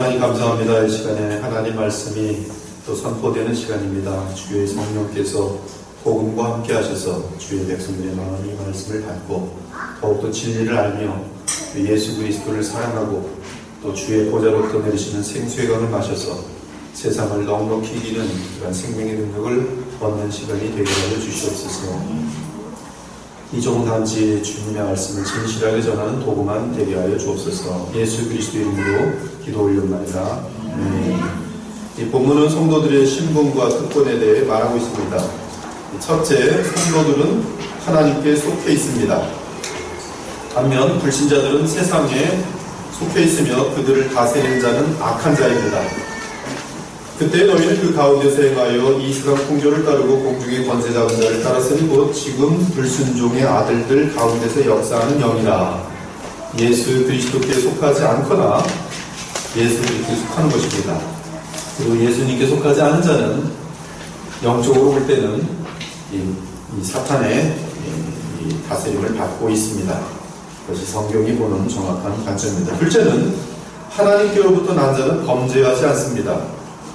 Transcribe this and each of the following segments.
하나님 감사합니다. 이 시간에 하나님 말씀이 또 선포되는 시간입니다. 주의 성령께서 복음과 함께 하셔서 주의 백성들의 마음이 말씀을 받고 더욱더 진리를 알며 예수 그리스도를 사랑하고 또 주의 보좌로부터 내리시는 생수의 강을 마셔서 세상을 넉넉히 이기는 그런 생명의 능력을 얻는 시간이 되게 하여 주시옵소서. 이 좋은 단지 주님의 말씀을 진실하게 전하는 도구만 되게 하여 주옵소서. 예수 그리스도의 이름으로 기도 올려옵나이다. 이 본문은 성도들의 신분과 특권에 대해 말하고 있습니다. 첫째, 성도들은 하나님께 속해 있습니다. 반면 불신자들은 세상에 속해 있으며 그들을 다스리는 자는 악한 자입니다. 그때 너희는 그 가운데서 행하여 이 세상 풍조를 따르고 공중의 권세 잡은 자를 따랐으니 곧 지금 불순종의 아들들 가운데서 역사하는 영이라. 예수 그리스도께 속하지 않거나 예수 그리스도께 속하는 것입니다. 그리고 예수님께 속하지 않은 자는 영적으로 볼 때는 이 사탄의 이 다스림을 받고 있습니다. 그것이 성경이 보는 정확한 관점입니다. 둘째는 하나님께로부터 난 자는 범죄하지 않습니다.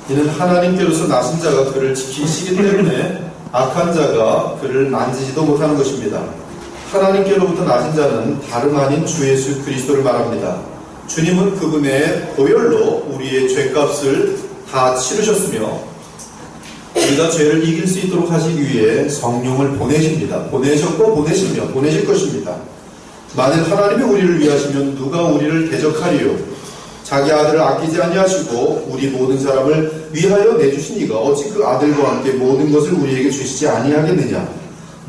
이는 하나님께로서 나신 자가 그를 지키시기 때문에 악한 자가 그를 만지지도 못하는 것입니다. 하나님께로부터 나신 자는 다름 아닌 주 예수 그리스도를 말합니다. 주님은 그분의 보혈로 우리의 죄값을 다 치르셨으며 우리가 죄를 이길 수 있도록 하시기 위해 성령을 보내십니다. 보내셨고 보내시며 보내실 것입니다. 만일 하나님이 우리를 위하시면 누가 우리를 대적하리요? 자기 아들을 아끼지 아니하시고 우리 모든 사람을 위하여 내주신 이가 어찌 그 아들과 함께 모든 것을 우리에게 주시지 아니하겠느냐?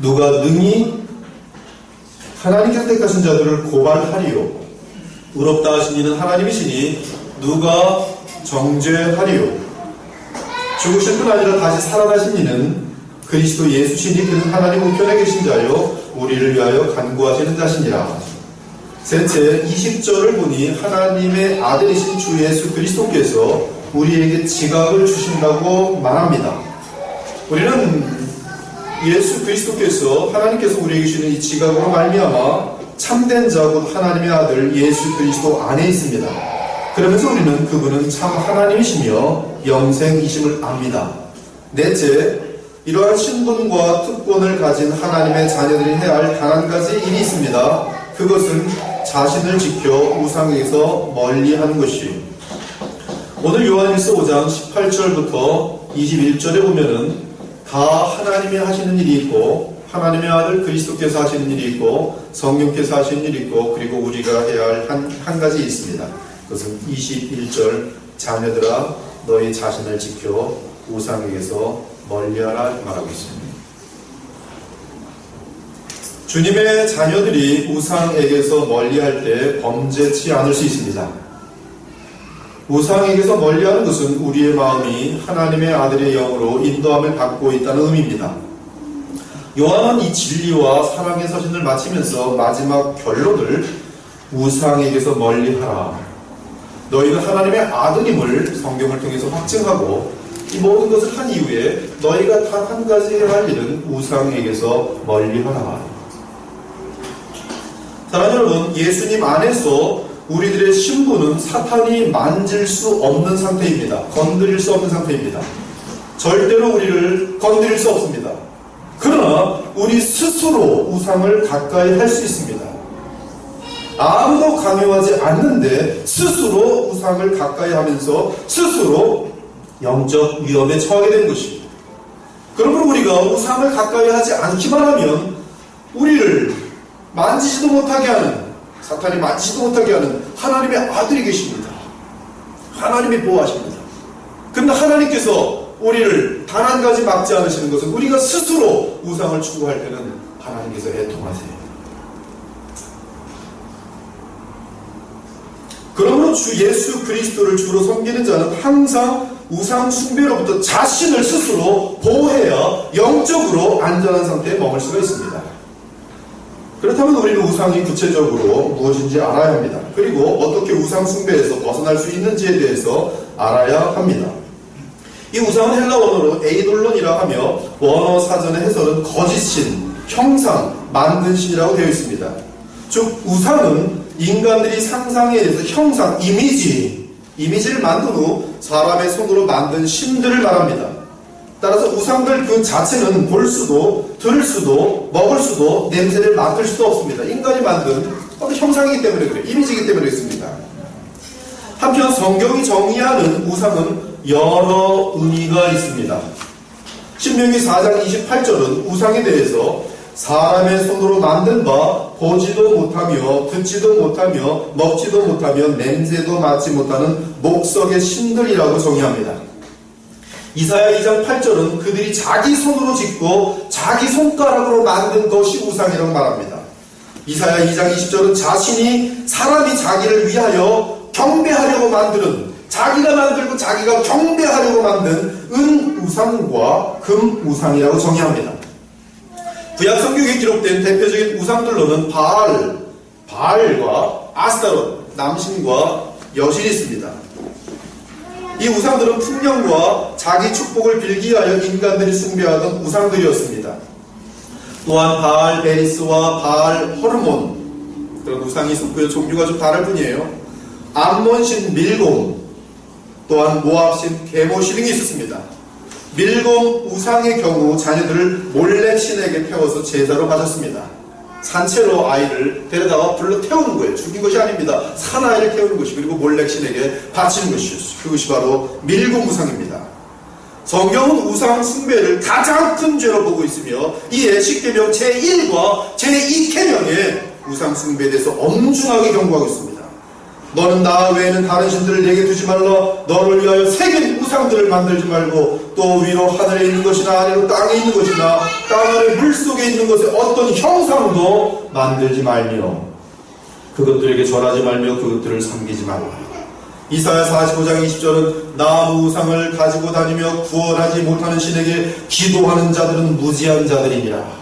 누가 능히 하나님께서 택하신 자들을 고발하리요? 의롭다 하신 이는 하나님이시니 누가 정죄하리요? 죽으실 뿐 아니라 다시 살아나신 이는 그리스도 예수시니 그는 하나님 우편에 계신 자요 우리를 위하여 간구하시는 자시니라. 셋째, 20절을 보니 하나님의 아들이신 주 예수 그리스도께서 우리에게 지각을 주신다고 말합니다. 우리는 예수 그리스도께서 하나님께서 우리에게 주시는 이 지각으로 말미암아 참된 자 곧 하나님의 아들 예수 그리스도 안에 있습니다. 그러면서 우리는 그분은 참 하나님이시며 영생이심을 압니다. 넷째, 이러한 신분과 특권을 가진 하나님의 자녀들이 해야 할 단 한 가지 일이 있습니다. 그것은 자신을 지켜 우상에서 멀리하는 것이. 오늘 요한일서 5장 18절부터 21절에 보면은 다 하나님이 하시는 일이 있고 하나님의 아들 그리스도께서 하시는 일이 있고 성령께서 하시는 일이 있고 그리고 우리가 해야 할 한 가지 있습니다. 그것은 21절 자녀들아 너희 자신을 지켜 우상에게서 멀리하라 말하고 있습니다. 주님의 자녀들이 우상에게서 멀리할 때 범죄치 않을 수 있습니다. 우상에게서 멀리하는 것은 우리의 마음이 하나님의 아들의 영으로 인도함을 받고 있다는 의미입니다. 요한은 이 진리와 사랑의 서신을 마치면서 마지막 결론을 우상에게서 멀리하라. 너희는 하나님의 아들임을 성경을 통해서 확증하고 이 모든 것을 한 이후에 너희가 단 한 가지 해야 할 일은 우상에게서 멀리하라. 사랑하는 여러분, 예수님 안에서 우리들의 신분은 사탄이 만질 수 없는 상태입니다. 건드릴 수 없는 상태입니다. 절대로 우리를 건드릴 수 없습니다. 그러나 우리 스스로 우상을 가까이 할 수 있습니다. 아무도 강요하지 않는데 스스로 우상을 가까이 하면서 스스로 영적 위험에 처하게 된 것입니다. 그러므로 우리가 우상을 가까이 하지 않기만 하면 우리를 만지지도 못하게 하는, 사탄이 만지지도 못하게 하는 하나님의 아들이 계십니다. 하나님이 보호하십니다. 그런데 하나님께서 우리를 단 한 가지 막지 않으시는 것은 우리가 스스로 우상을 추구할 때는 하나님께서 애통하세요. 그러므로 주 예수 그리스도를 주로 섬기는 자는 항상 우상 숭배로부터 자신을 스스로 보호해야 영적으로 안전한 상태에 머물 수가 있습니다. 그렇다면 우리는 우상이 구체적으로 무엇인지 알아야 합니다. 그리고 어떻게 우상 숭배에서 벗어날 수 있는지에 대해서 알아야 합니다. 이 우상은 헬라 원어로 에이돌론이라 하며 원어 사전의 해설은 거짓신, 형상, 만든 신이라고 되어 있습니다. 즉 우상은 인간들이 상상에 의해서 형상, 이미지 이미지를 만든 후 사람의 손으로 만든 신들을 말합니다. 따라서 우상들 그 자체는 볼 수도, 들을 수도, 먹을 수도, 냄새를 맡을 수도 없습니다. 인간이 만든 어떤 형상이기 때문에 그래요. 이미지이기 때문에 그렇습니다. 한편 성경이 정의하는 우상은 여러 의미가 있습니다. 신명기 4장 28절은 우상에 대해서 사람의 손으로 만든 바 보지도 못하며 듣지도 못하며 먹지도 못하며 냄새도 맡지 못하는 목석의 신들이라고 정의합니다. 이사야 2장 8절은 그들이 자기 손으로 짓고 자기 손가락으로 만든 것이 우상이라고 말합니다. 이사야 2장 20절은 사람이 자기를 위하여 경배하려고 만드는, 자기가 만들고 자기가 경배하려고 만든 은우상과 금우상이라고 정의합니다. 구약 성경에 기록된 대표적인 우상들로는 바알과 아스타롯, 남신과 여신이 있습니다. 이 우상들은 풍년과 자기 축복을 빌기 위하여 인간들이 숭배하던 우상들이었습니다. 또한 바알 베리스와 바알 호르몬, 그런 우상이 있었고요. 종류가 좀 다를 뿐이에요. 암몬신 밀곰, 또한 모압신 게모시 등이 있었습니다. 밀곰 우상의 경우 자녀들을 몰렉 신에게 태워서 제사로 바쳤습니다. 산채로 아이를 데려다가 불러 태우는 거예요. 죽인 것이 아닙니다. 사나이를 태우는 것이, 그리고 몰렉 신에게 바치는 것이었어요. 그것이 바로 밀곰 우상입니다. 성경은 우상 숭배를 가장 큰 죄로 보고 있으며 이에 십계명 제1과 제2계명에 우상 숭배에 대해서 엄중하게 경고하고 있습니다. 너는 나 외에는 다른 신들을 내게 두지 말라. 너를 위하여 새긴 우상들을 만들지 말고 또 위로 하늘에 있는 것이나 아래로 땅에 있는 것이나 땅 아래 물속에 있는 것에 어떤 형상도 만들지 말며 그것들에게 절하지 말며 그것들을 섬기지 말라. 이사야 45장 20절은 나무 우상을 가지고 다니며 구원하지 못하는 신에게 기도하는 자들은 무지한 자들이니라.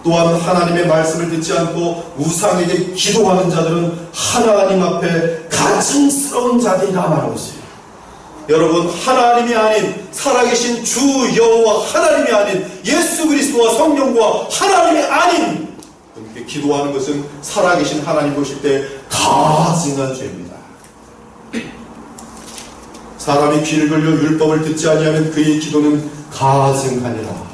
또한 하나님의 말씀을 듣지 않고 우상에게 기도하는 자들은 하나님 앞에 가증스러운 자들이라 말하고 있어요. 여러분, 하나님이 아닌 살아계신 주 여호와 하나님이 아닌 예수 그리스도와 성령과 하나님이 아닌 그렇게 기도하는 것은 살아계신 하나님 보실 때 가증한 죄입니다. 사람이 귀를 돌려 율법을 듣지 아니하면 그의 기도는 가증하니라.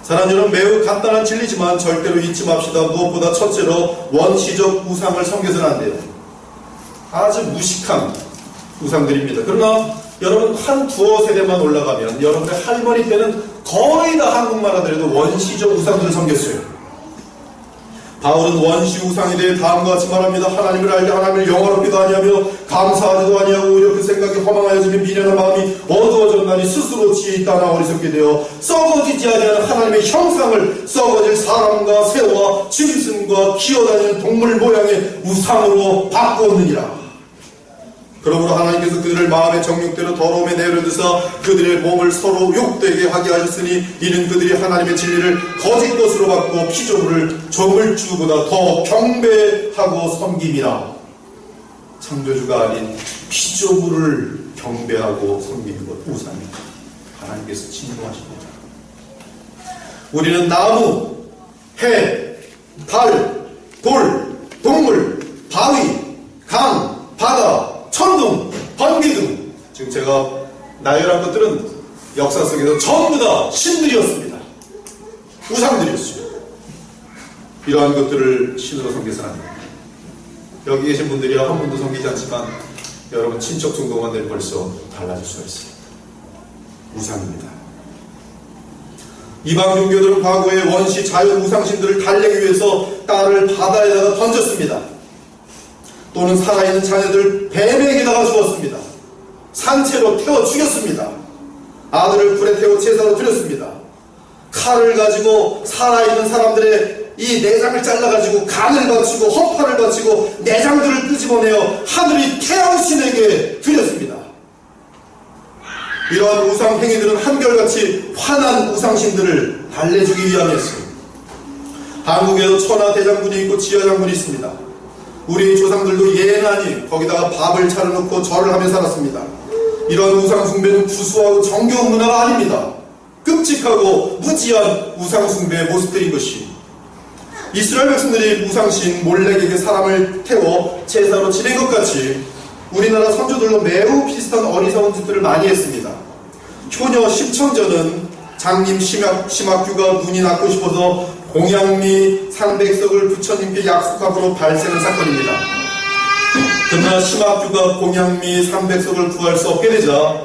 사랑하는 여러분, 매우 간단한 진리지만 절대로 잊지 맙시다. 무엇보다 첫째로 원시적 우상을 섬겨서는 안 돼요. 아주 무식한 우상들입니다. 그러나 여러분 한 두어 세대만 올라가면 여러분의 할머니 때는 거의 다 한국만 하더라도 원시적 우상들을 섬겼어요. 바울은 원시 우상에 대해 다음과 같이 말합니다. 하나님을 알게 하나님을 영화롭기도 아니하며 감사하지도 아니하고 오히려 그 생각이 허망하여지며 미련한 마음이 어두워졌나니 스스로 지혜 있다나 어리석게 되어 썩어지지 아니하는 하나님의 형상을 썩어질 사람과 새와 짐승과 기어다니는 동물 모양의 우상으로 바꾸었느니라. 그러므로 하나님께서 그들을 마음의 정욕대로 더러움에 내려드사 그들의 몸을 서로 욕되게 하게 하셨으니 이는 그들이 하나님의 진리를 거짓 것으로 받고 피조물을 조물주보다 더 경배하고 섬김이라. 창조주가 아닌 피조물을 경배하고 섬기는 것 우상입니다. 하나님께서 진노하십니다. 우리는 나무, 해, 달, 돌, 동물, 바위, 강, 바다, 천둥, 번개 등 지금 제가 나열한 것들은 역사 속에서 전부 다 신들이었습니다. 우상들이었어요. 이러한 것들을 신으로 섬겨서는 안 됩니다. 여기 계신 분들이야 한 분도 섬기지 않지만 여러분 친척 정도만 되면 벌써 달라질 수가 있어요. 우상입니다. 이방 종교들은 과거에 원시 자연 우상신들을 달래기 위해서 딸을 바다에다가 던졌습니다. 또는 살아있는 자녀들 뱀에게다가 주었습니다. 산채로 태워 죽였습니다. 아들을 불에 태워 제사로 드렸습니다. 칼을 가지고 살아있는 사람들의 이 내장을 잘라가지고 간을 바치고 허파를 바치고 내장들을 끄집어내어 하늘이 태양신에게 드렸습니다. 이러한 우상 행위들은 한결같이 화난 우상신들을 달래주기 위함이었습니다. 한국에도 천하 대장군이 있고 지하 장군이 있습니다. 우리 조상들도 예나니 거기다가 밥을 차려놓고 절을 하며 살았습니다. 이런 우상숭배는 구수하고 정겨운 문화가 아닙니다. 끔찍하고 무지한 우상숭배의 모습들인 것이 이스라엘 백성들이 우상신 몰렉에게 사람을 태워 제사로 지낸 것 같이 우리나라 선조들도 매우 비슷한 어리석은 짓들을 많이 했습니다. 효녀 심청전은 장님 심학규가 눈이 낳고 싶어서 공양미 상백석을 부처님께 약속함으로 발생한 사건입니다. 그러나 심학규가 공양미 상백석을 구할 수 없게 되자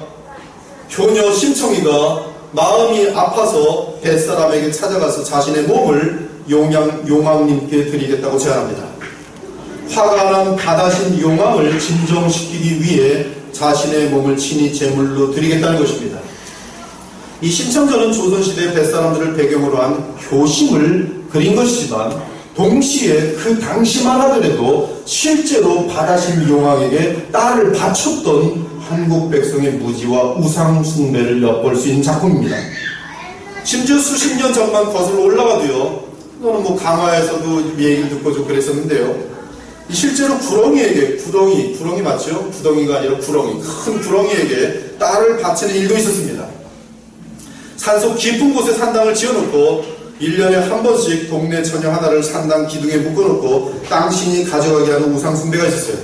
효녀 심청이가 마음이 아파서 뱃사람에게 찾아가서 자신의 몸을 용왕님께 드리겠다고 제안합니다. 화가 난 바다신 용왕을 진정시키기 위해 자신의 몸을 친히 제물로 드리겠다는 것입니다. 이 심청전은 조선시대 뱃사람들을 배경으로 한 효심을 그린 것이지만 동시에 그 당시만 하더라도 실제로 바다신 용왕에게 딸을 바쳤던 한국 백성의 무지와 우상 숭배를 엿볼 수 있는 작품입니다. 심지어 수십 년 전만 거슬러 올라가도요, 또는 강화에서도 이 얘기를 듣고 좀 그랬었는데요, 실제로 구렁이 맞죠? 구덩이가 아니라 큰 구렁이에게 딸을 바치는 일도 있었습니다. 산속 깊은 곳에 산당을 지어놓고 1년에 한 번씩 동네 처녀 하나를 산당 기둥에 묶어놓고 땅신이 가져가게 하는 우상 숭배가 있었어요.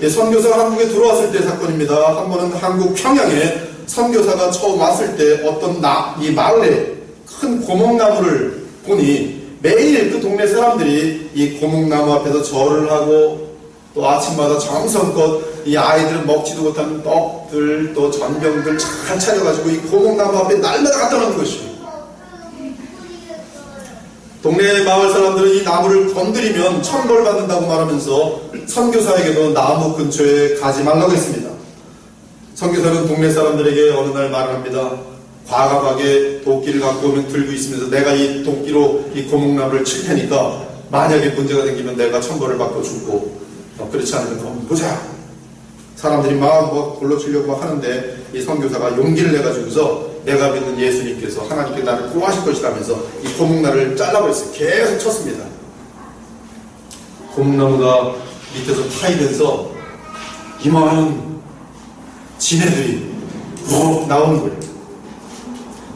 선교사가 한국에 들어왔을 때 사건입니다. 한 번은 한국 평양에 선교사가 처음 왔을 때 어떤 이 마을에 큰 고목나무를 보니 매일 그 동네 사람들이 이 고목나무 앞에서 절을 하고 또 아침마다 정성껏 이 아이들은 먹지도 못한 떡들 또 전병들 잘 차려가지고 이 고목나무 앞에 날마다 갖다 놓는 것이에요. 동네 마을 사람들은 이 나무를 건드리면 천벌 받는다고 말하면서 선교사에게도 나무 근처에 가지 말라고 했습니다. 선교사는 동네 사람들에게 어느 날 말을 합니다. 과감하게 도끼를 갖고 오면 들고 있으면서 내가 이 도끼로 이 고목나무를 칠 테니까 만약에 문제가 생기면 내가 천벌을 받고 죽고 그렇지 않으면 그럼 보자. 사람들이 막 골로 치려고 하는데 이 선교사가 용기를 내가지고서 내가 믿는 예수님께서 하나님께 나를 구하실 것이라면서 이 고목나무를 잘라버렸어요. 계속 쳤습니다. 고목나무가 밑에서 타이면서 이만 지네들이 나오는 거예요.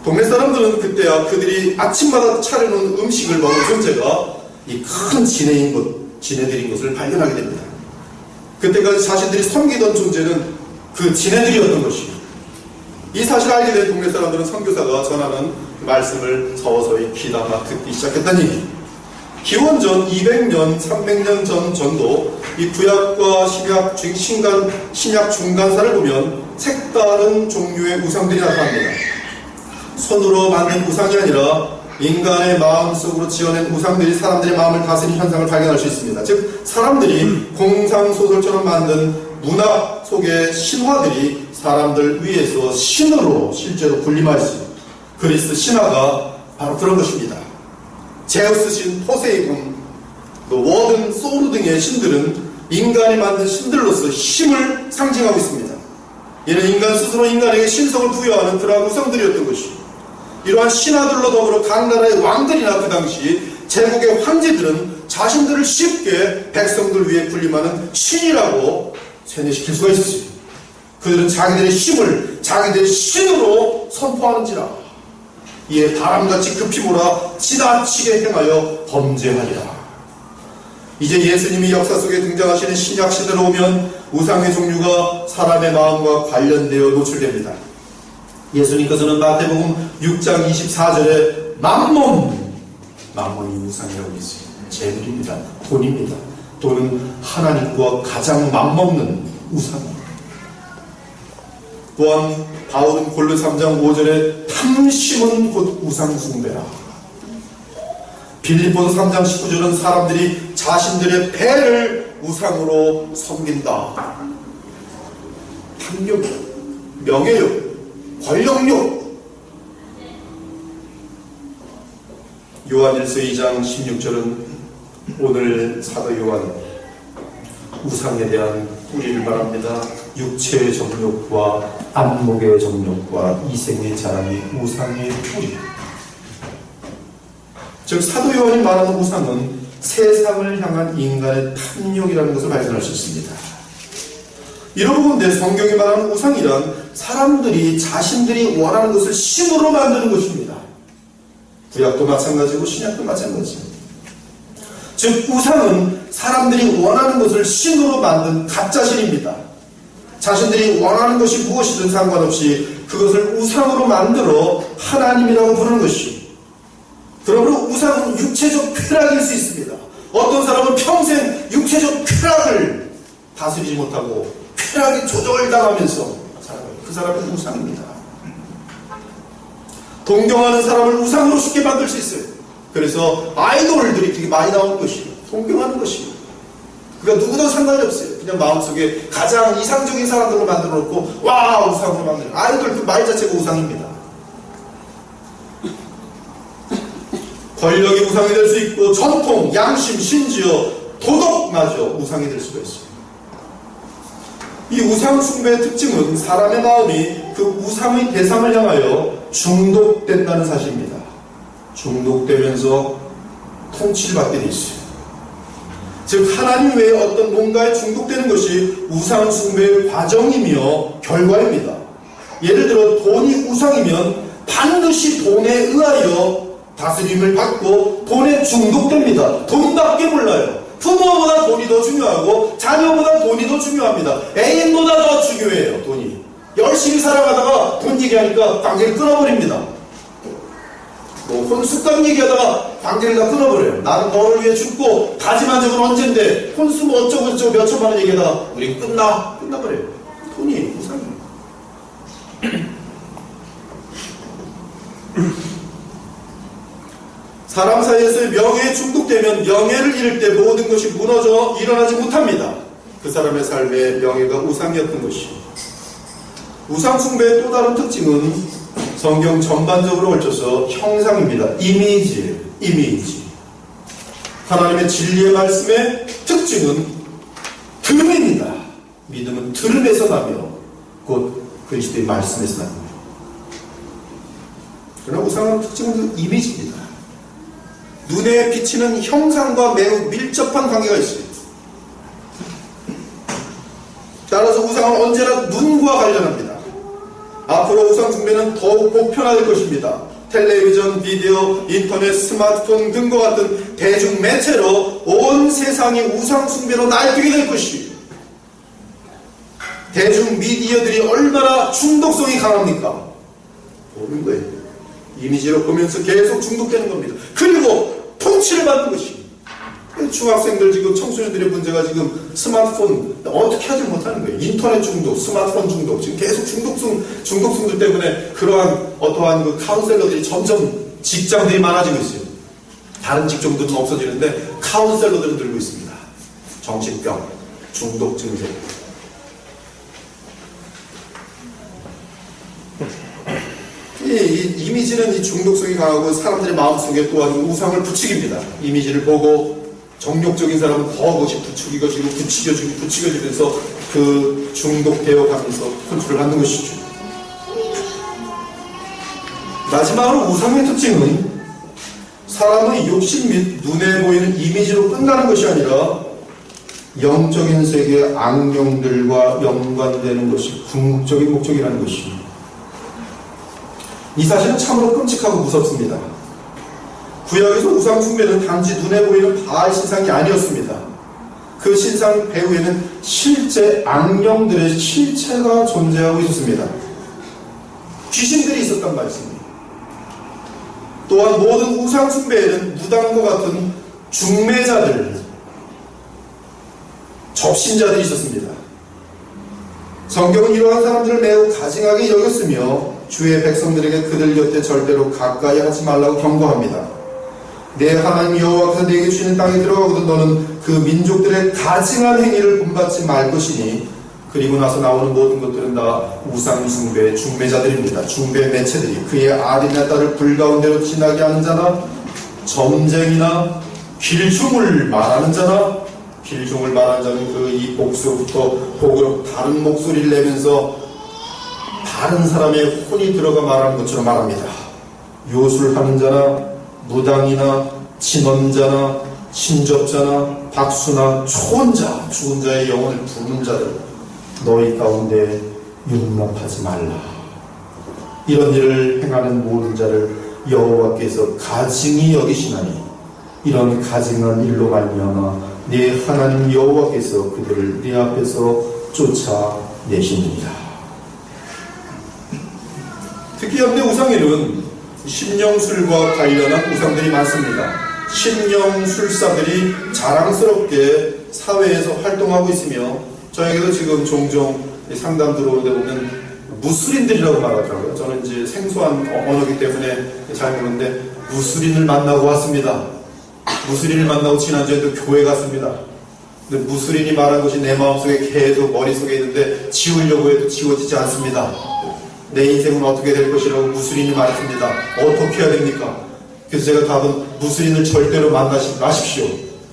동네 사람들은 그때야 그들이 아침마다 차려놓은 음식을 먹은 존재가 이 큰 지네들인 것을 발견하게 됩니다. 그때까지 자신들이 섬기던 존재는 그 지네들이었던 것이에요. 이 사실을 알게 된 동네 사람들은 선교사가 전하는 말씀을 서서히 귀담아 듣기 시작했다는 얘기예요. 기원전 200년, 300년 전도 이 구약과 신약 중간사를 보면 색다른 종류의 우상들이 나타납니다. 손으로 만든 우상이 아니라 인간의 마음속으로 지어낸 우상들이 사람들의 마음을 다스리는 현상을 발견할 수 있습니다. 즉 사람들이 공상소설처럼 만든 문학 속의 신화들이 사람들 위에서 신으로 실제로 군림하였습니다. 그리스 신화가 바로 그런 것입니다. 제우스 신, 포세이돈, 워든, 소르 등의 신들은 인간이 만든 신들로서 힘을 상징하고 있습니다. 이는 인간 스스로 인간에게 신성을 부여하는 그러한 우상들이었던 것이죠. 이러한 신하들로 더불어 각 나라의 왕들이나 그 당시 제국의 황제들은 자신들을 쉽게 백성들 위에 군림하는 신이라고 세뇌시킬 수가 있었어요. 그들은 자기들의 힘을 자기들의 신으로 선포하는지라 이에 바람같이 급히 몰아 지나치게 행하여 범죄하리라. 이제 예수님이 역사 속에 등장하시는 신약 시대로 오면 우상의 종류가 사람의 마음과 관련되어 노출됩니다. 예수님께서는 마태복음 6장 24절에 만몬이 우상이라고 있어요. 재물입니다. 돈입니다. 돈은 하나님과 가장 맞먹는 우상입니다. 또한 바울은 골로 3장 5절에 탐심은 곧 우상 숭배라. 빌립보서 3장 19절은 사람들이 자신들의 배를 우상으로 섬긴다. 탐욕, 명예욕, 권력욕. 요한일서 2장 16절은 오늘 사도 요한 우상에 대한 뿌리를 말합니다. 육체의 정욕과 안목의 정욕과 이생의 자랑이 우상의 뿌리. 즉 사도 요한이 말하는 우상은 세상을 향한 인간의 탐욕이라는 것을 발견할 수 있습니다. 이런 부분인데 성경이 말하는 우상이란 사람들이 자신들이 원하는 것을 신으로 만드는 것입니다. 구약도 마찬가지고 신약도 마찬가지입니다. 즉 우상은 사람들이 원하는 것을 신으로 만든 가짜신입니다. 자신들이 원하는 것이 무엇이든 상관없이 그것을 우상으로 만들어 하나님이라고 부르는 것이. 그러므로 우상은 육체적 쾌락일 수 있습니다. 어떤 사람은 평생 육체적 쾌락을 다스리지 못하고 쾌락이 조절당하면서 살아가요. 그 사람은 우상입니다. 동경하는 사람을 우상으로 쉽게 만들 수 있어요. 그래서 아이돌들이 되게 많이 나오는 것이에요. 동경하는 것이에요. 그러니까 누구도 상관이 없어요. 그냥 마음속에 가장 이상적인 사람들로 만들어 놓고 와 우상으로 만드는 아이돌 그 말 자체가 우상입니다. 권력이 우상이 될 수 있고 전통, 양심, 심지어 도덕마저 우상이 될 수가 있어요. 이 우상 숭배의 특징은 사람의 마음이 그 우상의 대상을 향하여 중독된다는 사실입니다. 중독되면서 통치를 받게 돼 있어요. 즉 하나님 외에 어떤 뭔가에 중독되는 것이 우상 숭배의 과정이며 결과입니다. 예를 들어 돈이 우상이면 반드시 돈에 의하여 다스림을 받고 돈에 중독됩니다. 돈밖에 몰라요. 부모보다 돈이 더 중요하고 자녀보다 돈이 더 중요합니다. 애인보다 더 중요해요. 돈이. 열심히 살아가다가 돈 얘기하니까 관계를 끊어버립니다. 혼수감 얘기하다가 관계를 다 끊어버려요. 나는 너를 위해 죽고 다짐한 적은 언젠데 혼수 뭐 어쩌고 저쩌고 몇 천만 원 얘기하다가 우리 끝나버려요. 돈이 우상이에요. 사람 사이에서 명예에 중독되면 명예를 잃을 때 모든 것이 무너져 일어나지 못합니다. 그 사람의 삶에 명예가 우상이었던 것이. 우상 숭배의 또 다른 특징은 성경 전반적으로 걸쳐서 형상입니다. 이미지. 하나님의 진리의 말씀의 특징은 들음입니다. 믿음은 들음에서 나며 곧 그리스도의 말씀에서 나며. 그러나 우상의 특징은 이미지입니다. 눈에 비치는 형상과 매우 밀접한 관계가 있어요. 따라서 우상은 언제나 눈과 관련합니다. 앞으로 우상 숭배는 더욱 보편화될 것입니다. 텔레비전, 비디오, 인터넷, 스마트폰 등과 같은 대중 매체로 온 세상이 우상 숭배로 날뛰게 될 것이에요. 대중 미디어들이 얼마나 중독성이 강합니까? 보는 거예요. 이미지로 보면서 계속 중독되는 겁니다. 그리고 통치를 받는 것이. 중학생들 지금 청소년들의 문제가 지금 스마트폰 어떻게 하지 못하는 거예요. 인터넷 중독, 스마트폰 중독, 지금 계속 중독성들 때문에 그러한 어떠한 그 카운셀러들이 점점 직장들이 많아지고 있어요. 다른 직종들은 없어지는데 카운셀러들은 늘고 있습니다. 정신병, 중독 증세. 이 이미지는 이 중독성이 강하고 사람들의 마음속에 또한 우상을 부추깁니다. 이미지를 보고 정욕적인 사람은 더 그것이 부추겨지면서 그 중독되어 가면서 컨트롤을 받는 것이죠. 마지막으로 우상의 특징은 사람의 욕심 및 눈에 보이는 이미지로 끝나는 것이 아니라 영적인 세계의 악령들과 연관되는 것이 궁극적인 목적이라는 것입니다. 이 사실은 참으로 끔찍하고 무섭습니다. 구약에서 우상 숭배는 단지 눈에 보이는 바알 신상이 아니었습니다. 그 신상 배후에는 실제 악령들의 실체가 존재하고 있었습니다. 귀신들이 있었단 말씀입니다. 또한 모든 우상 숭배에는 무당과 같은 중매자들, 접신자들이 있었습니다. 성경은 이러한 사람들을 매우 가증하게 여겼으며 주의 백성들에게 그들 곁에 절대로 가까이 하지 말라고 경고합니다. 내 하나님 여호와께서 내게 주시는 땅에 들어가거든 너는 그 민족들의 가증한 행위를 본받지 말 것이니 그리고 나서 나오는 모든 것들은 다 우상 숭배의 중매자들입니다. 중배 매체들이 그의 아들이나 딸을 불 가운데로 지나게 하는 자나 점쟁이나 길중을 말하는 자나 길중을 말하는 자는 그 이 복수로부터 복으로 다른 목소리를 내면서 다른 사람의 혼이 들어가 말하는 것처럼 말합니다. 요술하는 자나 무당이나 진언자나 신접자나 박수나 초혼자, 죽은 자의 영혼을 부르는 자들 너희 가운데 용납하지 말라. 이런 일을 행하는 모든 자를 여호와께서 가증히 여기시나니 이런 가증한 일로 말미암아 네 하나님 여호와께서 그들을 네 앞에서 쫓아내시느니라. 특히 현대 우상에는 심령술과 관련한 우상들이 많습니다. 심령술사들이 자랑스럽게 사회에서 활동하고 있으며 저에게도 지금 종종 상담 들어오는 데 보면 무술인들이라고 말하더라고요. 저는 이제 생소한 언어이기 때문에 잘 모르는데 무술인을 만나고 왔습니다. 무술인을 만나고 지난주에도 교회 갔습니다. 근데 무술인이 말한 것이 내 마음속에 계속 머릿속에 있는데 지우려고 해도 지워지지 않습니다. 내 인생은 어떻게 될 것이라고 무술인이 말했습니다. 어떻게 해야 됩니까? 그래서 제가 답은 무술인을 절대로 만나지 마십시오.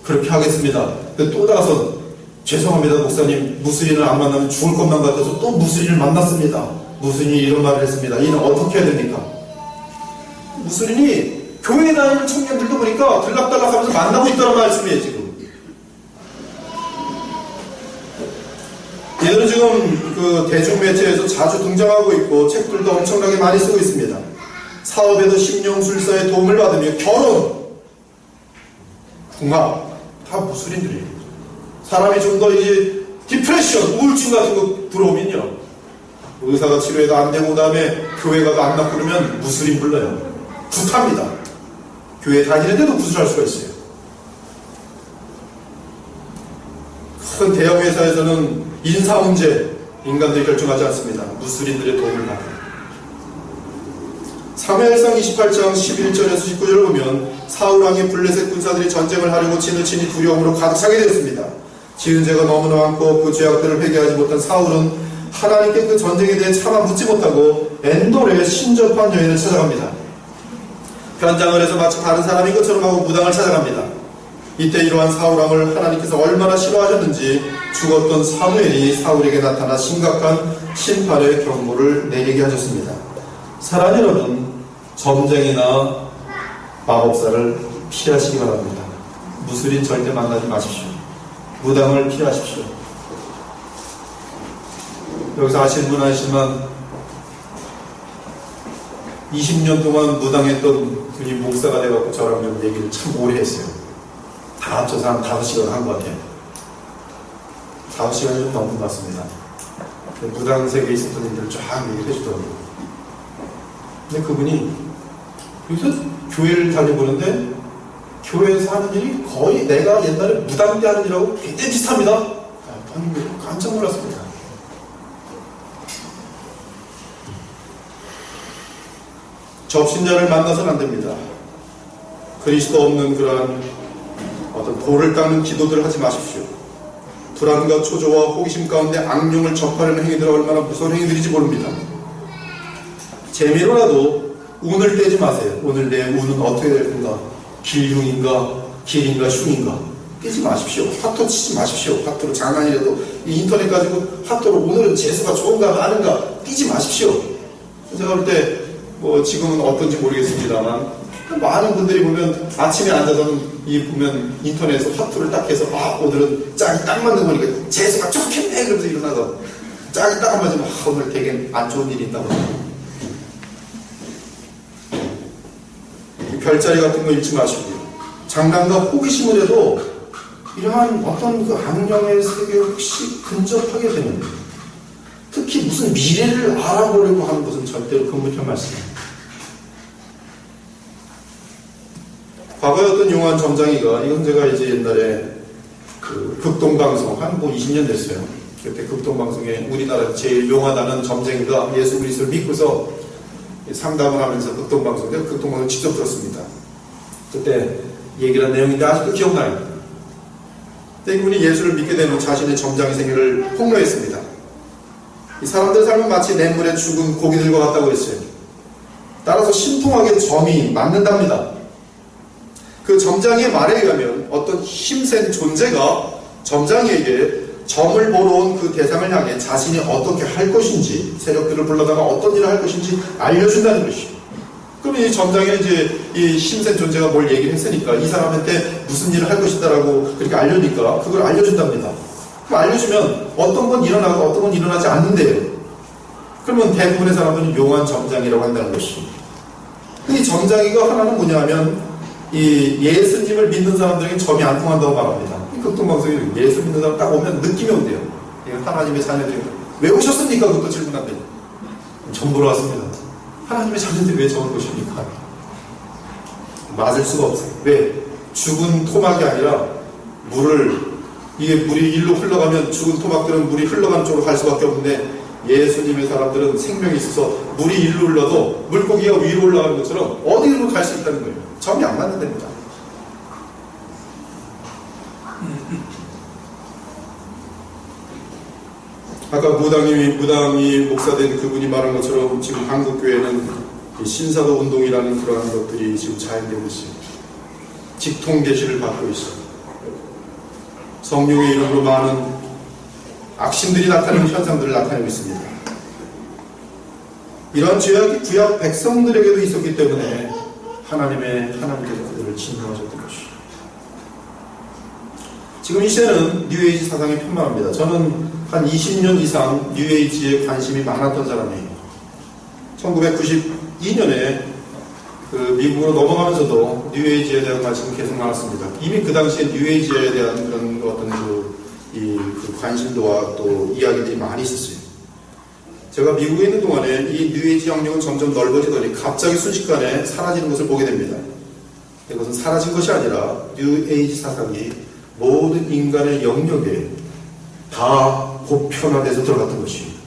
그렇게 하겠습니다. 근데 또 나가서 죄송합니다 목사님, 무술인을 안 만나면 죽을 것만 같아서 또 무술인을 만났습니다. 무술인이 이런 말을 했습니다. 이는 어떻게 해야 됩니까? 무술인이 교회에 다니는 청년들도 보니까 들락달락 하면서 만나고 있다는 말씀이에요 지금. 얘들은 지금 그 대중매체에서 자주 등장하고 있고 책들도 엄청나게 많이 쓰고 있습니다. 사업에도 심령술사의 도움을 받으며 결혼, 궁합 다 무술인들이에요. 사람이 좀 더 이제 디프레션, 우울증 같은 거 들어오면요, 의사가 치료해도 안 되고 그다음에 교회 가도 안 낫고 그러면 무술인 불러요. 굿합니다. 교회 다니는데도 무술할 수가 있어요. 큰 대형 회사에서는 인사 문제 인간들이 결정하지 않습니다. 무술인들의 도움을 받아요. 사무엘상 28장 11절에서 19절을 보면 사울 왕의 블레셋 군사들이 전쟁을 하려고 진을 치니 두려움으로 가득 차게 되었습니다. 지은 죄가 너무나 많고 그 죄악들을 회개하지 못한 사울은 하나님께 그 전쟁에 대해 차마 묻지 못하고 엔돌에 신접한 여인을 찾아갑니다. 변장을 해서 마치 다른 사람인 것처럼 하고 무당을 찾아갑니다. 이때 이러한 사울 왕을 하나님께서 얼마나 싫어하셨는지 죽었던 사무엘이 사울에게 나타나 심각한 심판의 경고를 내리게 하셨습니다. 사랑하는 여러분, 점쟁이나 마법사를 피하시기 바랍니다. 무술인 절대 만나지 마십시오. 무당을 피하십시오. 여기서 아시는 분 아시지만 20년 동안 무당했던 분이 목사가 돼갖고 저랑 좀 얘기를 참 오래 했어요. 다 합쳐서 한 5시간 한 것 같아요. 5시간이 좀 넘는 것 같습니다. 무당 세계에 있었던 분들을 쫙 얘기를 해주더라고요. 근데 그분이 여기서 교회를 다녀보는데 교회에서 하는 일이 거의 내가 옛날에 무당 때 하는 일하고 굉장히 비슷합니다. 저는 깜짝 놀랐습니다. 접신자를 만나서는 안 됩니다. 그리스도 없는 그러한 어떤 돌을 닦는 기도들을 하지 마십시오. 불안과 초조와 호기심 가운데 악령을 접하려는 행위들은 얼마나 무서운 행위들인지 모릅니다. 재미로라도 운을 떼지 마세요. 오늘 내 운은 어떻게 될 건가? 길흉인가? 길인가? 흉인가? 떼지 마십시오. 핫토 치지 마십시오. 핫토로 장난이라도 이 인터넷 가지고 핫토로 오늘은 재수가 좋은가 아닌가 띄지 마십시오. 제가 볼 때 뭐 지금은 어떤지 모르겠습니다만 많은 분들이 보면 아침에 앉아서는 이 보면 인터넷에서 핫토를 딱 해서 오늘은 짝이 딱 맞는 거니까 재수가 좋겠네 그러면서 일어나서 짝이 딱 안 맞으면 오늘 되게 안 좋은 일이 있다고. 별자리 같은 거 읽지 마시고요. 장난과 호기심을 해도 이러한 어떤 그 악령의 세계에 혹시 근접하게 되면 특히 무슨 미래를 알아보려고 하는 것은 절대로 금물편 말씀입니다. 과거에 어떤 용한 점장이가, 이건 제가 이제 옛날에 그 극동방송 한 뭐 20년 됐어요. 그때 극동방송에 우리나라 제일 용하다는 점쟁이가 예수 그리스도를 믿고서 상담을 하면서 극동방송에 극동방송을 직접 들었습니다. 그때 얘기를 한 내용인데 아직도 기억나요. 그때 이분이 예수를 믿게 되는 자신의 점장의 생애를 폭로했습니다. 이 사람들의 삶은 마치 냇물에 죽은 고기들과 같다고 했어요. 따라서 신통하게 점이 맞는답니다. 그 점장의 말에 의하면 어떤 힘센 존재가 점장에게 점을 보러 온 그 대상을 향해 자신이 어떻게 할 것인지, 세력들을 불러다가 어떤 일을 할 것인지 알려준다는 것이죠. 그러면 이 점장에 이제 이 힘센 존재가 뭘 얘기를 했으니까 이 사람한테 무슨 일을 할 것이다라고 그렇게 알려주니까 그걸 알려준답니다. 그럼 알려주면 어떤 건 일어나고 어떤 건 일어나지 않는데요. 그러면 대부분의 사람들은 용한 점장이라고 한다는 것이죠. 이 점장이가 하나는 뭐냐 하면 이 예수님을 믿는 사람들에게 점이 안 통한다고 말합니다. 이 극동방송에 예수 믿는 사람 딱 오면 느낌이 온대요. 하나님의 자녀들이 왜 오셨습니까? 그것도 질문한대요. 전 보러 왔습니다. 하나님의 자녀들이 왜 저를 보십니까? 맞을 수가 없어요. 왜? 죽은 토막이 아니라 이게 물이 일로 흘러가면 죽은 토막들은 물이 흘러가는 쪽으로 갈 수밖에 없는데 예수님의 사람들은 생명이 있어서 물이 일로 흘러도 물고기가 위로 올라가는 것처럼 어디로 갈 수 있다는 거예요. 점이 안 맞는 됩니다. 아까 무당이 목사된 그분이 말한 것처럼 지금 한국교회는 신사도 운동이라는 그러한 것들이 지금 자행되고 있어요. 직통계시를 받고 있어요. 성령의 이름으로 많은 악신들이 나타나는 현상들을 나타내고 있습니다. 이런 죄악이 구약 백성들에게도 있었기 때문에 하나님께서 그들을 진노하셨던 것이죠. 지금 이 시대는 뉴에이지 사상이 편만합니다. 저는 한 20년 이상 뉴에이지에 관심이 많았던 사람이에요. 1992년에 미국으로 넘어가면서도 뉴에이지에 대한 관심은 계속 많았습니다. 이미 그 당시에 뉴에이지에 대한 그런 어떤 그 관심도와 또 이야기들이 많이 있었어요. 제가 미국에 있는 동안에 이 뉴에이지 영역은 점점 넓어지더니 갑자기 순식간에 사라지는 것을 보게 됩니다. 이것은 사라진 것이 아니라 뉴에이지 사상이 모든 인간의 영역에 다 보편화돼서 들어갔던 것이에요.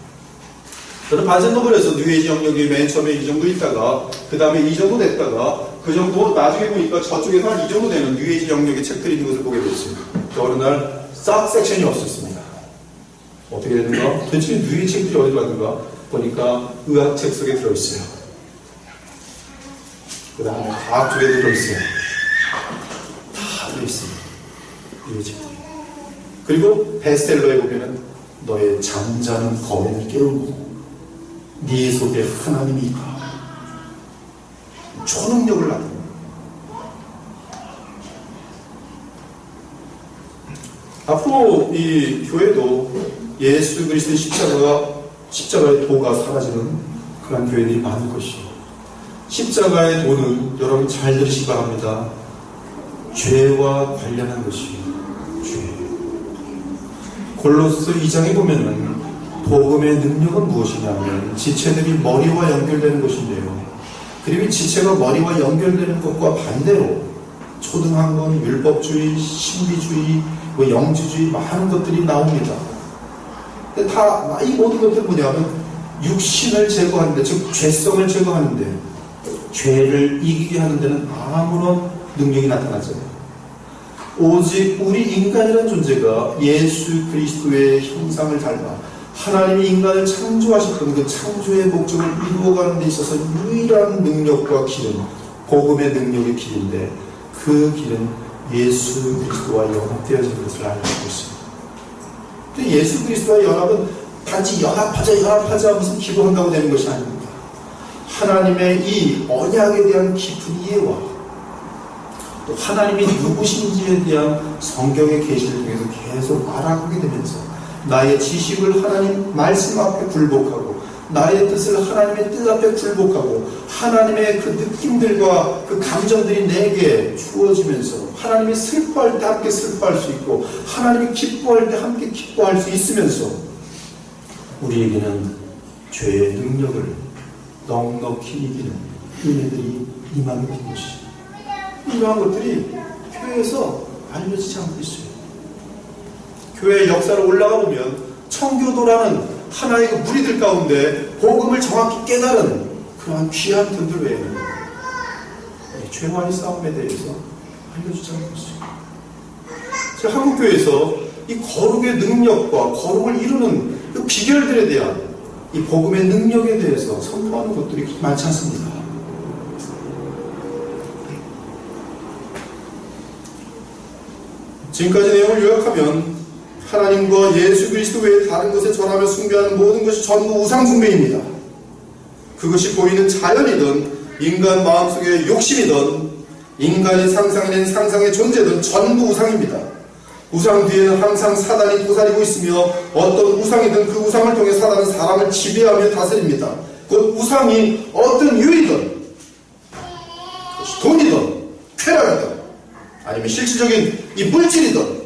저는 반센노블에서 뉴에이지 영역이 맨 처음에 이 정도 있다가 그 다음에 이 정도 됐다가 그 정도 나중에 보니까 저쪽에서 한 이 정도 되는 뉴에이지 영역의 책들이 있는 것을 보게 됐어요. 어느 날 싹 섹션이 없었습니다. 어떻게 되는가? 도대체 뉴에이지 책들이 어디 갔는가? 보니까 의학책 속에 들어있어요. 그 다음에 과학 쪽에 들어있어요. 다 들어있어요. 뉴에이지 책들이. 그리고 베스트셀러에 보면은 너의 잠자는 거인을 깨우고 네 속에 하나님이 있다. 초능력을 나타냅니다. 앞으로 이 교회도 예수 그리스도의 십자가의 도가 사라지는 그런 교회들이 많을 것이요. 십자가의 도는 여러분 잘 들으시기 바랍니다. 죄와 관련한 것이요. 죄. 골로새 2장에 보면은 복음의 능력은 무엇이냐면 지체들이 머리와 연결되는 것인데요. 그리고 지체가 머리와 연결되는 것과 반대로 초등학원, 율법주의, 신비주의, 영지주의 많은 것들이 나옵니다. 근데 다 이 모든 것들 뭐냐면 육신을 제거하는데, 즉 죄성을 제거하는데, 죄를 이기게 하는 데는 아무런 능력이 나타나지 않아요. 오직 우리 인간이라는 존재가 예수 그리스도의 형상을 닮아 하나님이 인간을 창조하셨던 그 창조의 목적을 이루어가는 데 있어서 유일한 능력과 길은 복음의 능력의 길인데, 그 길은 예수 그리스도와 연합되어진 것을 알고 있습니다. 근데 예수 그리스도와 연합은 단지 연합하자 무슨 기도한다고 되는 것이 아닙니다. 하나님의 이 언약에 대한 깊은 이해와 또 하나님이 누구신지에 대한 성경의 계시를 통해서 계속 알아가게 되면서 나의 지식을 하나님 말씀 앞에 굴복하고 나의 뜻을 하나님의 뜻 앞에 굴복하고 하나님의 그 느낌들과 그 감정들이 내게 주어지면서 하나님이 슬퍼할 때 함께 슬퍼할 수 있고 하나님이 기뻐할 때 함께 기뻐할 수 있으면서 우리에게는 죄의 능력을 넉넉히 이기는 은혜들이 임하게 된 것이죠. 이러한 것들이 교회에서 알려지지 않고 있어요. 교회의 역사로 올라가 보면 청교도라는 하나의 그 무리들 가운데 복음을 정확히 깨달은 그러한 귀한 분들 외에는 죄와의 싸움에 대해서 알려주지 않고 있어요. 한국교회에서 이 거룩의 능력과 거룩을 이루는 그 비결들에 대한 이 복음의 능력에 대해서 선포하는 것들이 많지 않습니다. 지금까지 내용을 요약하면 하나님과 예수 그리스도 외에 다른 것에 절하며 숭배하는 모든 것이 전부 우상 숭배입니다. 그것이 보이는 자연이든 인간 마음속의 욕심이든 인간이 상상해낸 상상의 존재든 전부 우상입니다. 우상 뒤에는 항상 사단이 도사리고 있으며 어떤 우상이든 그 우상을 통해 사단은 사람을 지배하며 다스립니다. 그 우상이 어떤 유이든 돈이든 쾌락이든 아니면 실질적인 이 물질이든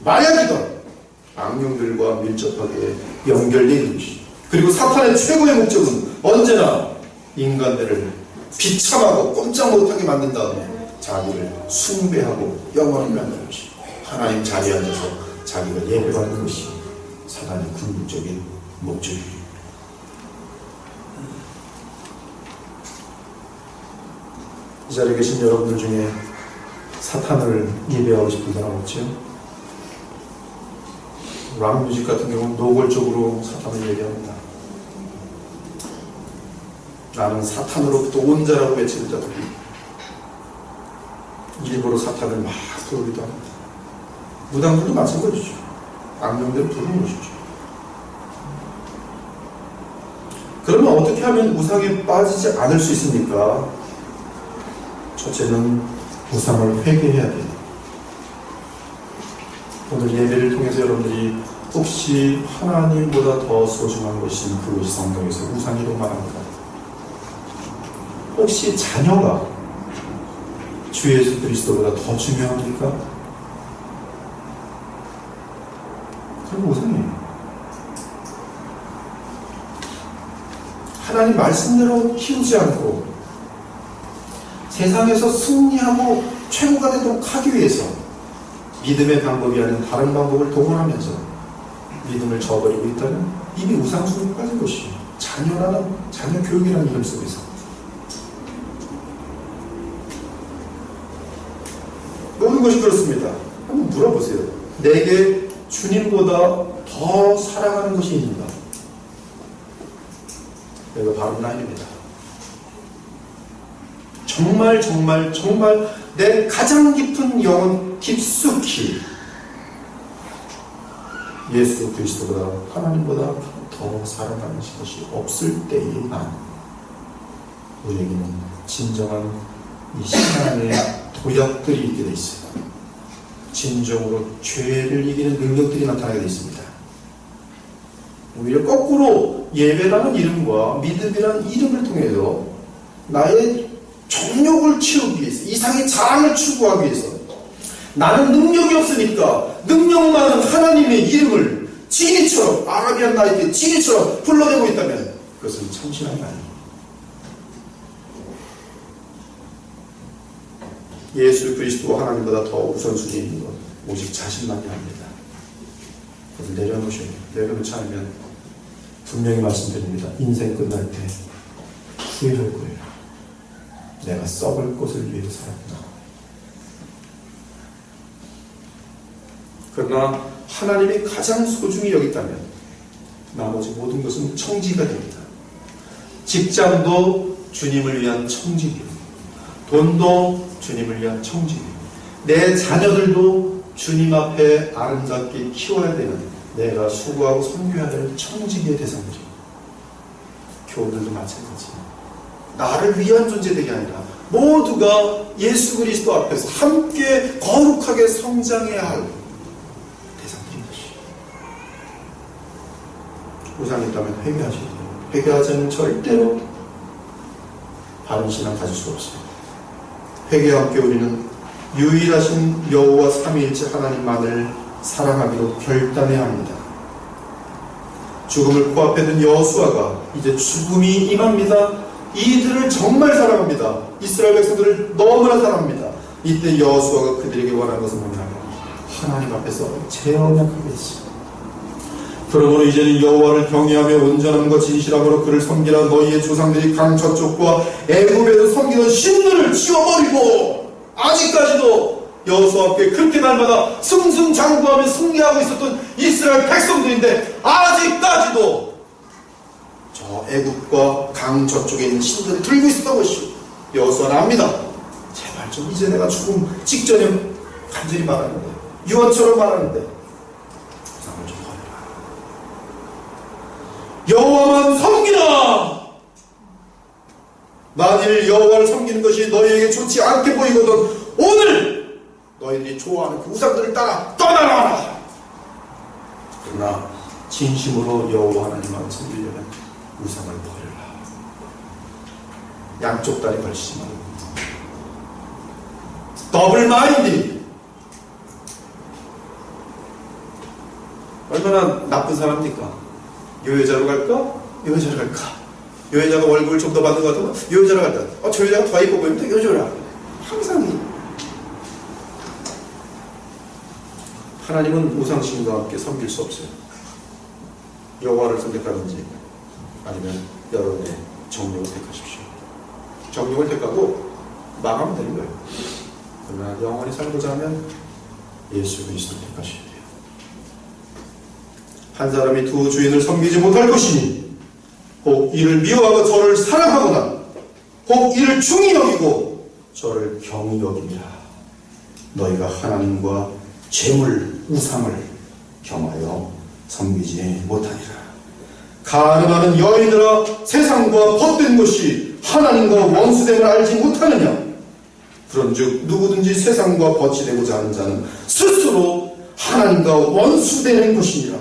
마약이든 악령들과 밀접하게 연결되어 있는 것이죠. 그리고 사탄의 최고의 목적은 언제나 인간들을 비참하고 꼼짝 못하게 만든 다음에 자기를 숭배하고 영원히 만드는 것이죠. 하나님 자리에 앉아서 자기가 예배받는 것이 사단의 궁극적인 목적입니다. 이 자리에 계신 여러분들 중에 사탄을 예배하고 싶은 사람 없죠? 락 뮤직 같은 경우는 노골적으로 사탄을 예배합니다. 나는 사탄으로부터 온 자라고 외치는 자들이 일부러 사탄을 막 부르기도 합니다. 무당들도 마찬가지죠. 악령들을 부르는 것이죠. 그러면 어떻게 하면 우상에 빠지지 않을 수 있습니까? 첫째는 우상을 회개해야 돼요. 오늘 예배를 통해서 여러분들이 혹시 하나님보다 더 소중한 것인 그것이 성경에서 우상이라고 말합니다. 혹시 자녀가 주 예수 그리스도보다 더 중요합니까? 그럼 우상이에요. 하나님 말씀대로 키우지 않고 세상에서 승리하고 최고가 되도록 하기 위해서 믿음의 방법이 아닌 다른 방법을 동원하면서 믿음을 저버리고 있다면 이미 우상숭배에 빠진 것이에요. 자녀 교육이라는 이름 속에서 모든 것이 그렇습니다. 한번 물어보세요. 내게 주님보다 더 사랑하는 것이 있는가? 이거 바로 나입니다. 정말 내 가장 깊은 영혼 깊숙이 예수 그리스도보다 하나님보다 더 사랑하는 것이 없을 때에만 우리에게는 진정한 이 신앙의 도약들이 있게 되어 있어요. 진정으로 죄를 이기는 능력들이 나타나게 되어 있습니다. 오히려 거꾸로 예배라는 이름과 믿음이라는 이름을 통해서 나의 정욕을 채우기 위해서, 이상의 자랑을 추구하기 위해서 나는 능력이 없으니까 능력 많은 하나님의 이름을 지니처럼, 아라비안 나이트의 지니처럼 불러대고 있다면 그것은 참신함이 아닙니다. 예수 그리스도와 하나님보다 더 우선순위에 있는 것 오직 자신만이 합니다. 그것을 내려놓으셔야 돼요. 내려놓지 않으면 분명히 말씀드립니다. 인생 끝날 때 후회할 거예요. 내가 썩을 것을 위해서 살았구나. 그러나 하나님이 가장 소중히 여겼다면 나머지 모든 것은 청지가 됩니다. 직장도 주님을 위한 청지기예요. 돈도 주님을 위한 청지기예요. 내 자녀들도 주님 앞에 아름답게 키워야 되는, 내가 수고하고 섬겨야 될 청지기의 대상들이에요. 교우들도 마찬가지예요. 나를 위한 존재들이 아니라 모두가 예수 그리스도 앞에서 함께 거룩하게 성장해야 할 대상들인 것이에요. 우상이 있다면 회개하셔야 돼요. 회개하지 않으면 절대로 바른 신앙 가질 수 없어요. 회개와 함께 우리는 유일하신 여호와 삼위일체 하나님만을 사랑하기로 결단해야 합니다. 죽음을 코앞에 둔 여호수아가 이제 죽음이 임합니다. 이들을 정말 사랑합니다. 이스라엘 백성들을 너무나 사랑합니다. 이때 여호수아가 그들에게 원하는 것은 뭐냐면 하나님 앞에서 재언약하게 했습니다. 그러므로 이제는 여호와를 경외하며 온전함과 진실함으로 그를 섬기라. 너희의 조상들이 강 저쪽과 애굽에서 섬기던 신들을 지워버리고, 아직까지도 여호수아 앞에 그렇게 날마다 승승장구하며 승리하고 있었던 이스라엘 백성들인데 아직까지도 저 애굽과 강 저쪽에 있는 신들을 들고 있었던 것이죠. 여호수아는 압니다. 제발 좀 이제 내가 죽음 직전에 간절히 말하는데, 유언처럼 말하는데 우상을 좀 버려라. 여호와만 섬기라. 만일 여호와를 섬기는 것이 너희에게 좋지 않게 보이거든 오늘 너희들이 좋아하는 그 우상들을 따라 떠나라. 그러나 진심으로 여호와 하나님만 섬기려면 우상을 버려라. 양쪽 다리 걸치지 말고 더블 마인드. 얼마나 나쁜 사람입니까? 요 여자로 갈까? 요 여자로 갈까? 요 여자가 월급을 좀 더 받는 것 같으면 요 여자로 갈까? 저 여자가 더 이뻐 보이면 요 여자로 갈까? 항상 하나님은 우상신과 함께 섬길 수 없어요. 여호와를 선택하든지 아니면 여러분의 정욕을 택하십시오. 정욕을 택하고 망하면 되는 거예요. 그러나 영원히 살고자 하면 예수 그리스도를 택하셔야 돼요. 한 사람이 두 주인을 섬기지 못할 것이니 혹 이를 미워하고 저를 사랑하거나 혹 이를 중히 여기고 저를 경히 여기니라. 너희가 하나님과 재물, 우상을 겸하여 섬기지 못하니라. 가늠하는 여인들아, 세상과 벗된 것이 하나님과 원수됨을 알지 못하느냐? 그런즉 누구든지 세상과 벗이 되고자 하는 자는 스스로 하나님과 원수되는 것이니라.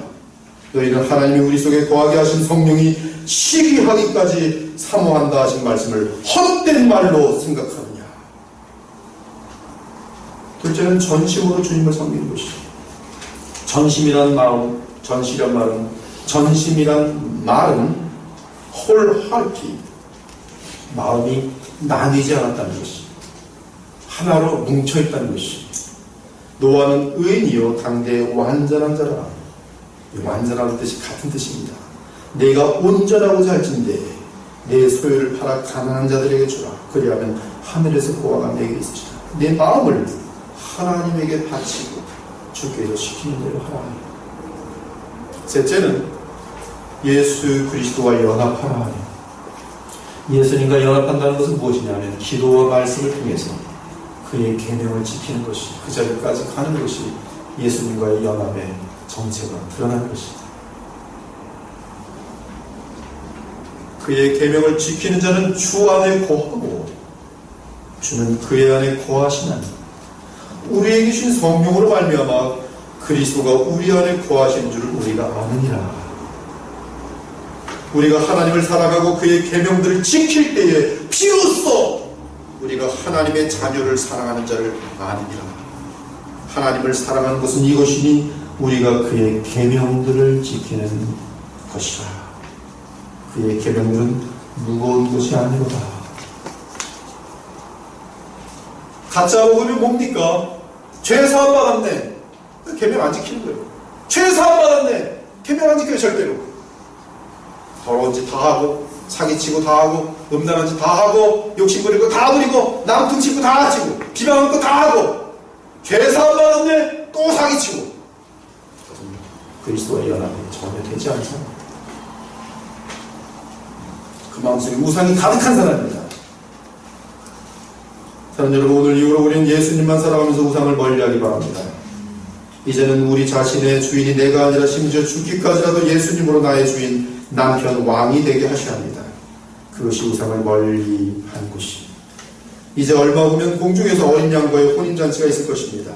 너희는 하나님이 우리 속에 거하게 하신 성령이 시기하기까지 사모한다 하신 말씀을 헛된 말로 생각하느냐? 둘째는 전심으로 주님을 섬기는 것이죠. 전심이란 마음, 전심이란 말은 wholehearted, 마음이 나뉘지 않았다는 것이, 하나로 뭉쳐있다는 것이. 노아는 의인이요 당대의 완전한 자라. 완전한 뜻이 같은 뜻입니다. 내가 온전하고자 할진대 내 소유를 팔아 가난한 자들에게 주라. 그리하면 하늘에서 보아가 내게 있으리라. 내 마음을 하나님에게 바치고 주께서 시키는 대로 하라. 셋째는 예수 그리스도와 연합하라 하니, 예수님과 연합한다는 것은 무엇이냐면 기도와 말씀을 통해서 그의 계명을 지키는 것이, 그 자리까지 가는 것이 예수님과의 연합의 정체가 드러나는 것입니다. 그의 계명을 지키는 자는 주 안에 거하고 주는 그의 안에 거하시나니 우리에게 주신 성령으로 말미암아 그리스도가 우리 안에 거하신 줄을 우리가 아느니라. 우리가 하나님을 사랑하고 그의 계명들을 지킬 때에 비로소 우리가 하나님의 자녀를 사랑하는 자를 아느니라. 하나님을 사랑하는 것은 이것이니 우리가 그의 계명들을 지키는 것이라. 그의 계명들은 무거운 것이 아니로다. 가짜 복음이 뭡니까? 죄 사함 받았네. 계명 안 지키는 거예요. 죄 사함 받았네. 계명 안 지켜요. 절대로. 더러운 짓 다 하고, 사기치고 다 하고, 음란한 짓 다 하고, 욕심 부리고 다 부리고, 남 퉁치고 다 치고, 비방하는 거 다 하고, 죄 사함 받았네. 또 사기치고. 그리스도와 연합이 전혀 되지 않잖아. 그 마음속에 우상이 가득한 사람입니다. 사랑 여러분, 오늘 이후로 우리는 예수님만 살아가면서 우상을 멀리하기 바랍니다. 이제는 우리 자신의 주인이 내가 아니라 심지어 죽기까지라도 예수님으로 나의 주인, 남편, 왕이 되게 하셔야 합니다. 그것이 우상을 멀리한 것이. 이제 얼마 후면 공중에서 어린 양과의 혼인잔치가 있을 것입니다.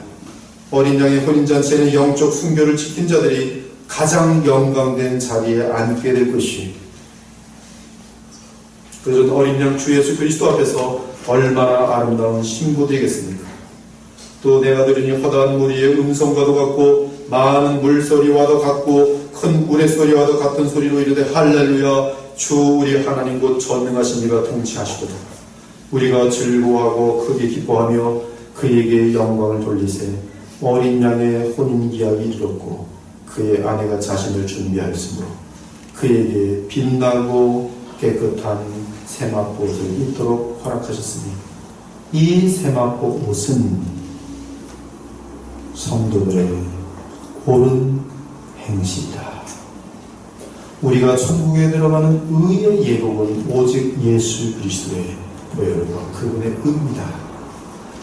어린 양의 혼인잔치에는 영적 순교를 지킨 자들이 가장 영광된 자리에 앉게 될 것이. 그래서 어린 양 주 예수 그리스도 앞에서 얼마나 아름다운 신부되겠습니까? 또 내가 들으니 허다한 무리의 음성과도 같고 많은 물소리와도 같고 큰 우레소리와도 같은 소리로 이르되 할렐루야, 주 우리 하나님 곧 전능하신 이가 통치하시거든. 우리가 즐거워하고 크게 기뻐하며 그에게 영광을 돌리세. 어린 양의 혼인기약이 이르렀고 그의 아내가 자신을 준비하였으므로 그에게 빛나고 깨끗한 세마포옷을 입도록 허락하셨으니 이 세마포 옷은 성도들의 옳은 행실이다. 우리가 천국에 들어가는 의의 예복은 오직 예수 그리스도의 보혈과 그분의 의입니다.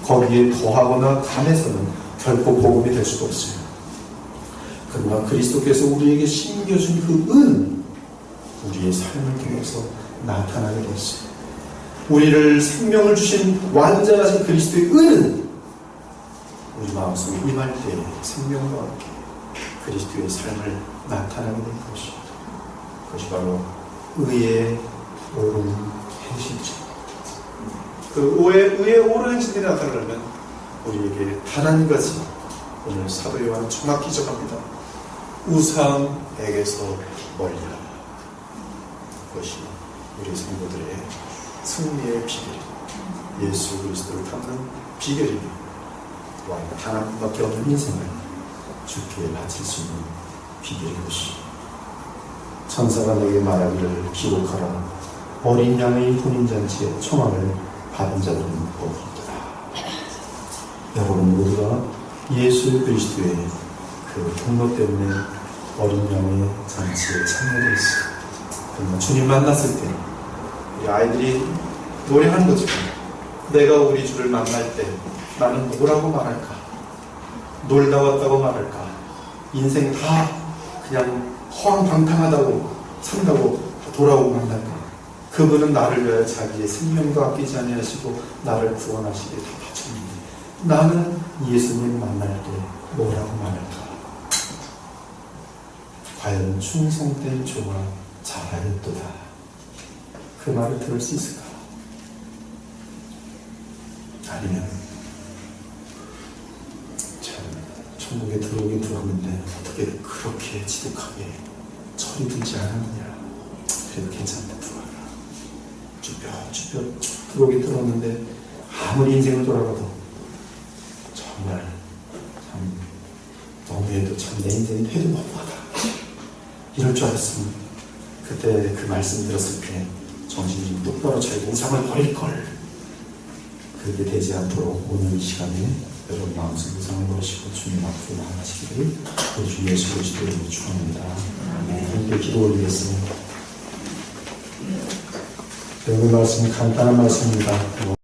거기에 더하거나 감해서는 결코 복음이 될 수가 없어요. 그러나 그리스도께서 우리에게 심겨준 그 은 우리의 삶을 통해서 나타나게 됐어요. 우리를 생명을 주신 완전하신 그리스도의 은은 우리 마음속에 임할 때 생명과 함께 그리스도의 삶을 나타나게 된 것입니다. 그것이 바로 의의 옳은 행실이죠. 그 의의 옳은 행실이 나타나려면 우리에게 바라는 것이 오늘 사도 요한은 정확히 적합니다. 우상에게서 멀리하라. 그것이 우리 성도들의 승리의 비결입니다. 예수 그리스도를 닮는 비결입니다. 또한 하나님밖에 없는 인생을 주께 바칠 수 있는 비결이 것이 천사가 내게 말하기를 기록하라. 어린 양의 혼인잔치에 초막을 받은 자들은 복이더라. 여러분 모두가 예수 그리스도의 그 통로 때문에 어린 양의 잔치에 참여되어 있어요. 그러나 주님 만났을 때 우리 아이들이 노래하는 거죠. 내가 우리 주를 만날 때 나는 뭐라고 말할까? 놀다 왔다고 말할까? 인생 다 그냥 허황방탕하다고 산다고 돌아오고 만날까? 그분은 나를 위하여 자기의 생명도 아끼지 아니하시고 나를 구원하시기에 다 바쳤는데 나는 예수님 만날 때 뭐라고 말할까? 과연 충성된 조가 잘하였도다. 그 말을 들을 수 있을까? 아니면 참 천국에 들어오긴 들어오는데 어떻게 그렇게 지독하게 철이 들지 않았느냐. 그래도 괜찮다 들어와라. 쭈뼛쭈뼛 들어오긴 들어오는데 아무리 인생을 돌아가도 정말 참 너무해도 참 내 인생이 해도 너무하다 이럴 줄 알았으면 그때 그 말씀 들었을 때 정신이 좀 똑바로 차리고 우상을 버릴걸. 그렇게 되지 않도록 오늘 이 시간에 여러분 마음속 우상을 버리시고 주님 앞으로 나아가시기를 우리 주 예수 그리스도로 축원합니다. 함께 기도 올리겠습니다. 오늘 말씀은 간단한 말씀입니다.